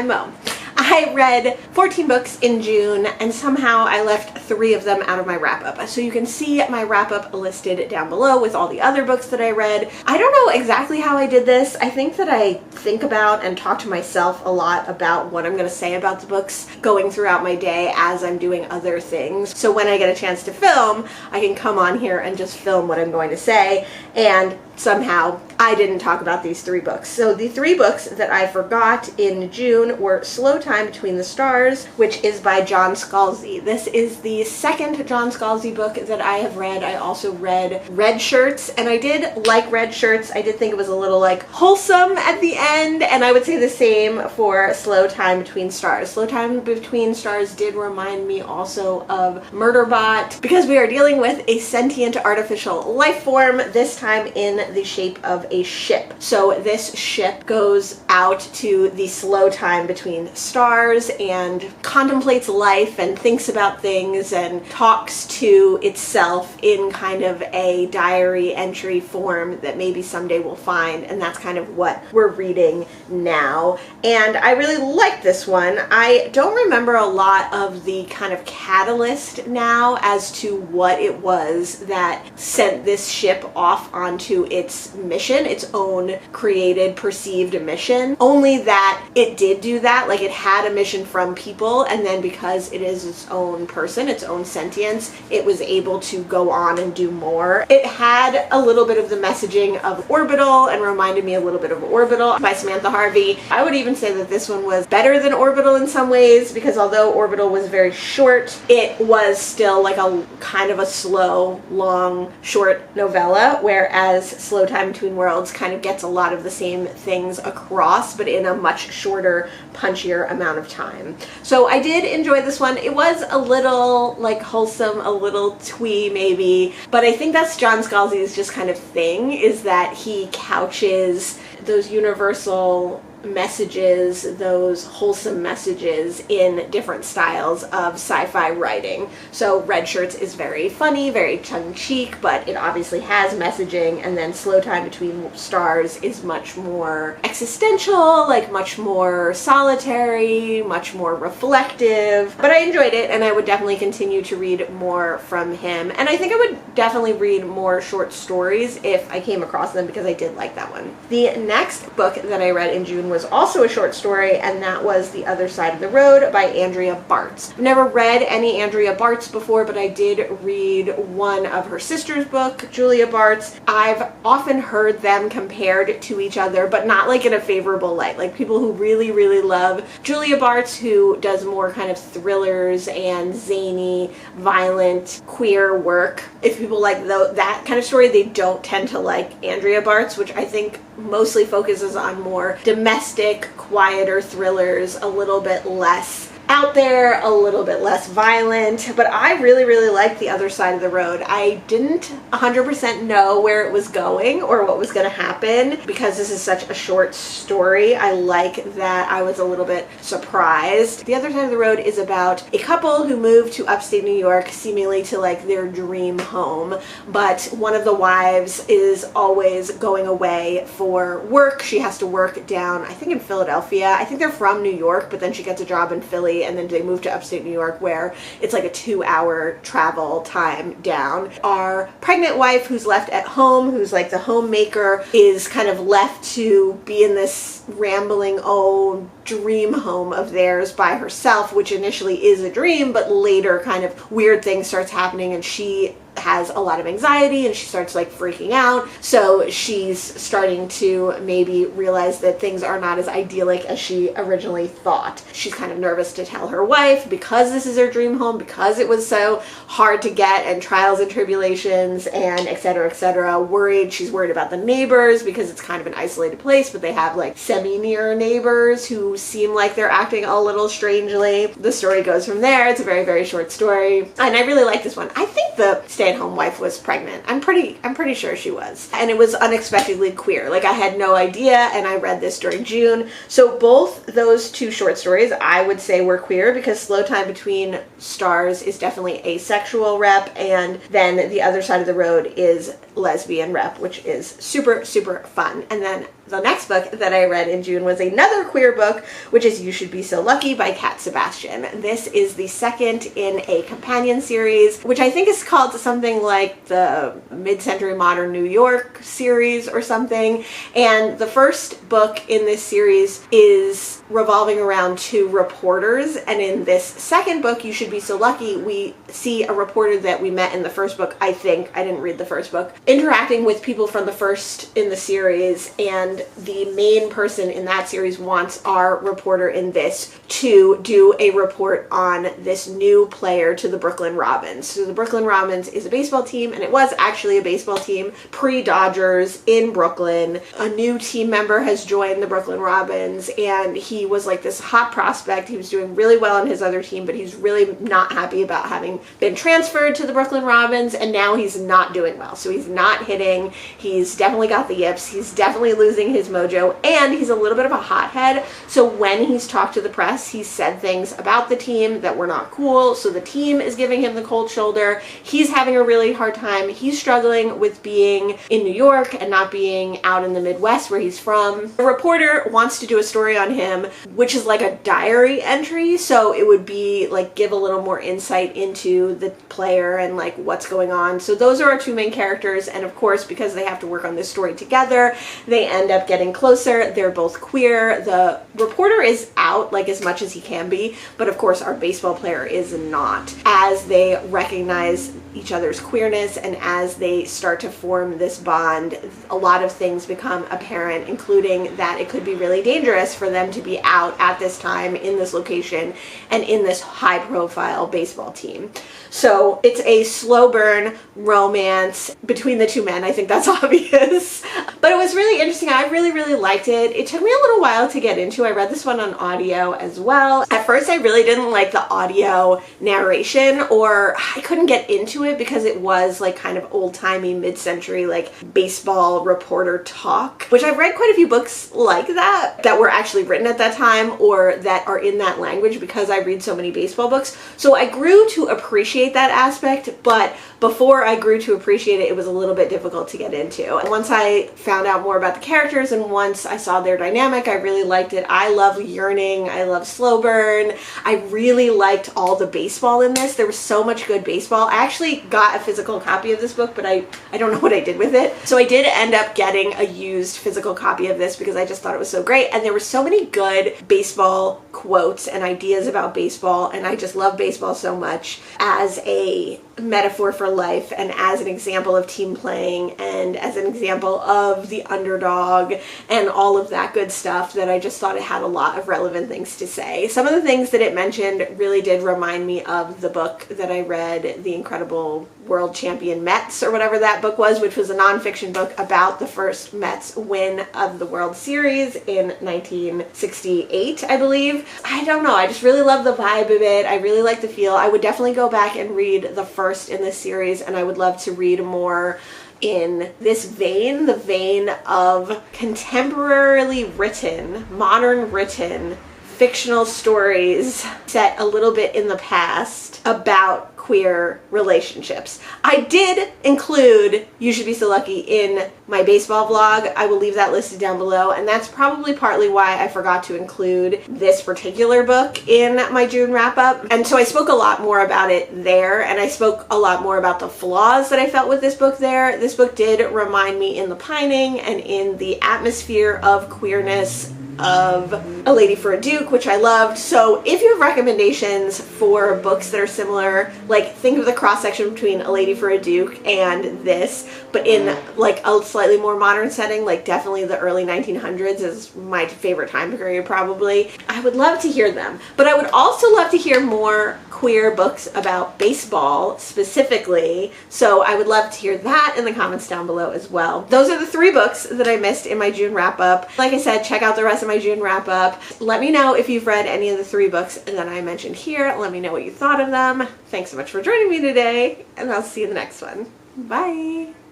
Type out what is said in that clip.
MO. I read 14 books in June, and somehow I left 3 of them out of my wrap-up. So you can see my wrap-up listed down below with all the other books that I read. I don't know exactly how I did this. I think that I think about and talk to myself a lot about what I'm going to say about the books going throughout my day as I'm doing other things. So when I get a chance to film, I can come on here and just film what I'm going to say, and somehow I didn't talk about these 3 books. So the 3 books that I forgot in June were Slow Time Between the Stars, which is by John Scalzi. This is the second John Scalzi book that I have read. I also read Red Shirts, and I did like Red Shirts. I did think it was a little like wholesome at the end, and I would say the same for Slow Time Between Stars. Slow Time Between Stars did remind me also of Murderbot, because we are dealing with a sentient artificial life form, this time in the shape of a ship. So this ship goes out to the slow time between stars and contemplates life and thinks about things and talks to itself in kind of a diary entry form that maybe someday we'll find, and that's kind of what we're reading now. And I really like this one. I don't remember a lot of the kind of catalyst now as to what it was that sent this ship off onto its mission, its own created, perceived mission. Only that it did do that, like it had a mission from people, and then because it is its own person, its own sentience, it was able to go on and do more. It had a little bit of the messaging of Orbital and reminded me a little bit of Orbital by Samantha Harvey. I would even say that this one was better than Orbital in some ways, because although Orbital was very short, it was still like a kind of a slow, long, short novella, whereas Slow Time Between Worlds kind of gets a lot of the same things across, but in a much shorter, punchier amount of time. So I did enjoy this one. It was a little like wholesome, a little twee maybe, but I think that's John Scalzi's just kind of thing, is that he couches those universal messages, those wholesome messages in different styles of sci-fi writing. So Red Shirts is very funny, very tongue-in-cheek, but it obviously has messaging, and then Slow Time Between Stars is much more existential, like much more solitary, much more reflective. But I enjoyed it, and I would definitely continue to read more from him, and I think I would definitely read more short stories if I came across them, because I did like that one. The next book that I read in June was also a short story, and that was The Other Side of the Road by Andrea Bartz. I've never read any Andrea Bartz before, but I did read one of her sister's book, Julia Bartz. I've often heard them compared to each other, but not like in a favorable light. Like people who really, really love Julia Bartz, who does more kind of thrillers and zany, violent, queer work. If people like that kind of story, they don't tend to like Andrea Bartz, which I think mostly focuses on more domestic, quieter thrillers, a little bit less out there, a little bit less violent, but I really, really liked The Other Side of the Road. I didn't 100% know where it was going or what was going to happen, because this is such a short story. I like that I was a little bit surprised. The Other Side of the Road is about a couple who moved to upstate New York, seemingly to like their dream home, but one of the wives is always going away for work. She has to work down, I think in Philadelphia. I think they're from New York, but then she gets a job in Philly, and then they move to upstate New York, where it's like a 2-hour travel time down. Our pregnant wife, who's left at home, who's like the homemaker, is kind of left to be in this rambling old dream home of theirs by herself, which initially is a dream, but later kind of weird things starts happening, and she has a lot of anxiety and she starts like freaking out. So she's starting to maybe realize that things are not as idyllic as she originally thought. She's kind of nervous to tell her wife because this is her dream home, because it was so hard to get, and trials and tribulations and etc., etc. Worried. She's worried about the neighbors because it's kind of an isolated place, but they have like semi-near neighbors who seem like they're acting a little strangely. The story goes from there. It's a very, very short story, and I really like this one. I think the stay-at-home wife was pregnant. I'm pretty sure she was. And it was unexpectedly queer. Like I had no idea, and I read this during June. So both those two short stories I would say were queer, because Slow Time Between Stars is definitely asexual rep, and then The Other Side of the Road is lesbian rep, which is super, super fun. And then the next book that I read in June was another queer book, which is You Should Be So Lucky by Sebastian. This is the second in a companion series, which I think is called something like the Mid-Century Modern New York series or something. And the first book in this series is revolving around two reporters. And in this second book, You Should Be So Lucky, we see a reporter that we met in the first book, I think, I didn't read the first book, interacting with people from the first in the series, and the main person in that series wants our reporter in this to do a report on this new player to the Brooklyn Robins. So the Brooklyn Robins is a baseball team, and it was actually a baseball team pre-Dodgers in Brooklyn. A new team member has joined the Brooklyn Robins, and he was like this hot prospect. He was doing really well on his other team, but he's really not happy about having been transferred to the Brooklyn Robins, and now he's not doing well. So he's not hitting, he's definitely got the yips, he's definitely losing his mojo, and he's a little bit of a hothead. So when he's talked to the press, he's said things about the team that were not cool, so the team is giving him the cold shoulder. He's having a really hard time. He's struggling with being in New York and not being out in the Midwest where he's from. The reporter wants to do a story on him, which is like a diary entry, so it would be like give a little more insight into the player and like what's going on. So those are our two main characters, and of course, because they have to work on this story together, they end up getting closer. They're both queer. The reporter is out like as much as he can be, but of course our baseball player is not. As they recognize each other's queerness and as they start to form this bond, a lot of things become apparent, including that it could be really dangerous for them to be out at this time in this location and in this high profile baseball team. So it's a slow burn romance between the two men. I think that's obvious. But it was really interesting. I really, really liked it. It took me a little while to get into. I read this one on audio as well. At first, I really didn't like the audio narration, or I couldn't get into it because it was like kind of old-timey, mid-century, like baseball reporter talk, which I've read quite a few books like that were actually written at that time or that are in that language because I read so many baseball books. So I grew to appreciate that aspect, but before I grew to appreciate it, it was a little bit difficult to get into. And once I found out more about the characters and once I saw their dynamic, I really liked it. I love yearning. I love slow burn. I really liked all the baseball in this. There was so much good baseball. I actually got a physical copy of this book, but I don't know what I did with it. So I did end up getting a used physical copy of this because I just thought it was so great. And there were so many good baseball quotes and ideas about baseball. And I just love baseball so much as a metaphor for life and as an example of team playing and as an example of the underdog and all of that good stuff that I just thought it had a lot of relevant things to say. Some of the things that it mentioned really did remind me of the book that I read, The Incredible World Champion Mets, or whatever that book was, which was a nonfiction book about the first Mets win of the World Series in 1968, I believe. I don't know, I just really love the vibe of it. I really like the feel. I would definitely go back and read the first in this series, and I would love to read more in this vein, the vein of contemporarily written, modern written, fictional stories set a little bit in the past about queer relationships. I did include You Should Be So Lucky in my baseball vlog. I will leave that listed down below, and that's probably partly why I forgot to include this particular book in my June wrap-up. And so I spoke a lot more about it there, and I spoke a lot more about the flaws that I felt with this book there. This book did remind me in the pining and in the atmosphere of queerness of A Lady for a Duke, which I loved. So if you have recommendations for books that are similar, like think of the cross-section between A Lady for a Duke and this, but in like a slightly more modern setting, like definitely the early 1900s is my favorite time period probably, I would love to hear them. But I would also love to hear more queer books about baseball specifically, so I would love to hear that in the comments down below as well. Those are the 3 books that I missed in my June wrap-up. Like I said, check out the rest of my June wrap-up. Let me know if you've read any of the 3 books that I mentioned here. Let me know what you thought of them. Thanks so much for joining me today, and I'll see you in the next one. Bye!